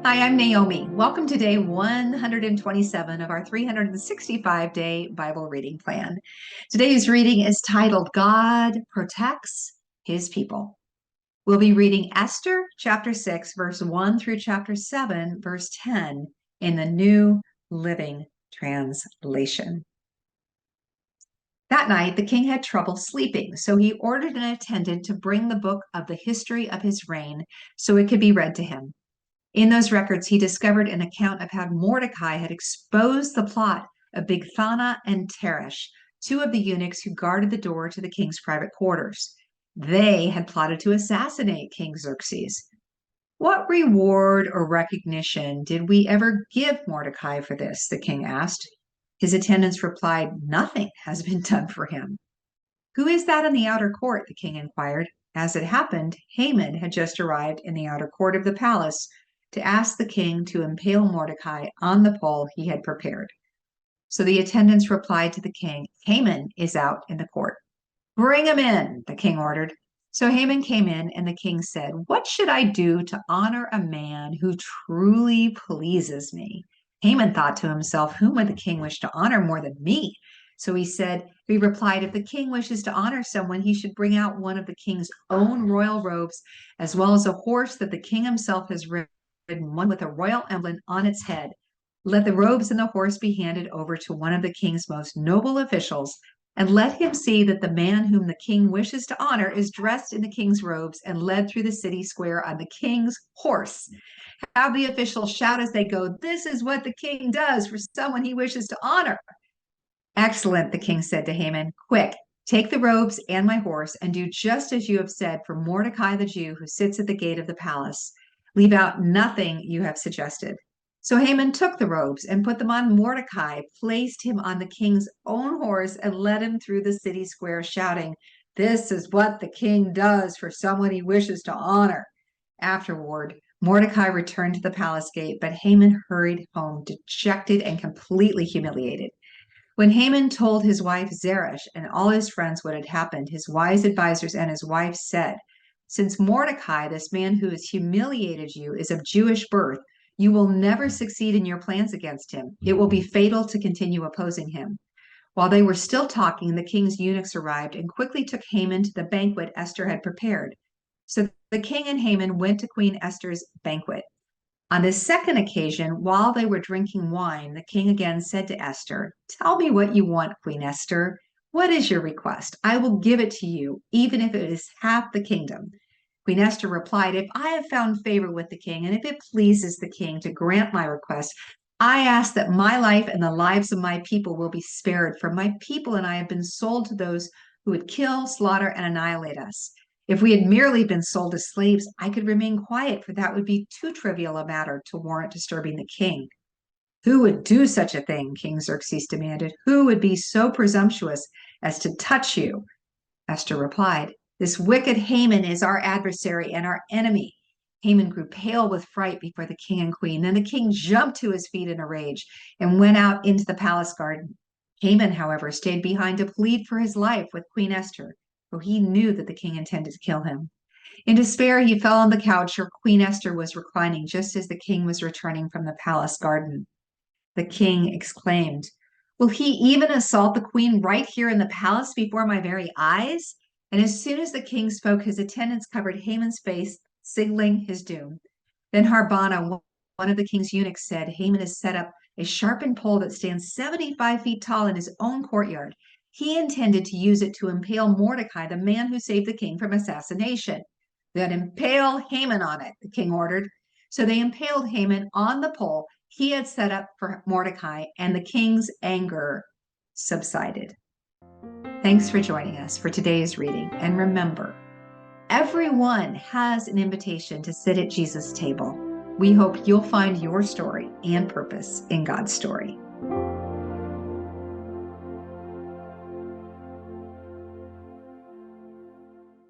Hi, I'm Naomi. Welcome to day 127 of our 365-day Bible reading plan. Today's reading is titled God Protects His People. We'll be reading Esther chapter 6, verse 1 through chapter 7, verse 10 in the New Living Translation. That night, the king had trouble sleeping, so he ordered an attendant to bring the book of the history of his reign so it could be read to him. In those records, he discovered an account of how Mordecai had exposed the plot of Bigthana and Teresh, two of the eunuchs who guarded the door to the king's private quarters. They had plotted to assassinate King Xerxes. What reward or recognition did we ever give Mordecai for this? The king asked. His attendants replied, "Nothing has been done for him." "Who is that in the outer court?" the king inquired. As it happened, Haman had just arrived in the outer court of the palace to ask the king to impale Mordecai on the pole he had prepared. So the attendants replied to the king, "Haman is out in the court." "Bring him in," the king ordered. So Haman came in, and the king said, "What should I do to honor a man who truly pleases me?" Haman thought to himself, "Whom would the king wish to honor more than me?" So he replied, "If the king wishes to honor someone, he should bring out one of the king's own royal robes, as well as a horse that the king himself has ridden, one with a royal emblem on its head. Let the robes and the horse be handed over to one of the king's most noble officials, and let him see that the man whom the king wishes to honor is dressed in the king's robes and led through the city square on the king's horse. Have the officials shout as they go, 'This is what the king does for someone he wishes to honor.'" "Excellent," the king said to Haman. "Quick, take the robes and my horse and do just as you have said for Mordecai the Jew who sits at the gate of the palace. Leave out nothing you have suggested." So Haman took the robes and put them on Mordecai, placed him on the king's own horse, and led him through the city square, shouting, "This is what the king does for someone he wishes to honor." Afterward, Mordecai returned to the palace gate, but Haman hurried home, dejected and completely humiliated. When Haman told his wife Zeresh and all his friends what had happened, his wise advisors and his wife said, "Since Mordecai, this man who has humiliated you, is of Jewish birth, you will never succeed in your plans against him. It will be fatal to continue opposing him." While they were still talking, the king's eunuchs arrived and quickly took Haman to the banquet Esther had prepared. So the king and Haman went to Queen Esther's banquet. On this second occasion, while they were drinking wine, the king again said to Esther, "Tell me what you want, Queen Esther. What is your request? I will give it to you, even if it is half the kingdom." Queen Esther replied, "If I have found favor with the king, and if it pleases the king to grant my request, I ask that my life and the lives of my people will be spared, for my people and I have been sold to those who would kill, slaughter, and annihilate us. If we had merely been sold as slaves, I could remain quiet, for that would be too trivial a matter to warrant disturbing the king." "Who would do such a thing?" King Xerxes demanded. "Who would be so presumptuous as to touch you?" Esther replied, "This wicked Haman is our adversary and our enemy." Haman grew pale with fright before the king and queen. Then the king jumped to his feet in a rage and went out into the palace garden. Haman, however, stayed behind to plead for his life with Queen Esther, for he knew that the king intended to kill him. In despair, he fell on the couch where Queen Esther was reclining just as the king was returning from the palace garden. The king exclaimed, "Will he even assault the queen right here in the palace before my very eyes?" And as soon as the king spoke, his attendants covered Haman's face, signaling his doom. Then Harbana, one of the king's eunuchs, said, "Haman has set up a sharpened pole that stands 75 feet tall in his own courtyard. He intended to use it to impale Mordecai, the man who saved the king from assassination." "Then impale Haman on it," the king ordered. So they impaled Haman on the pole he had set up for Mordecai, and the king's anger subsided. Thanks for joining us for today's reading. And remember, everyone has an invitation to sit at Jesus' table. We hope you'll find your story and purpose in God's story.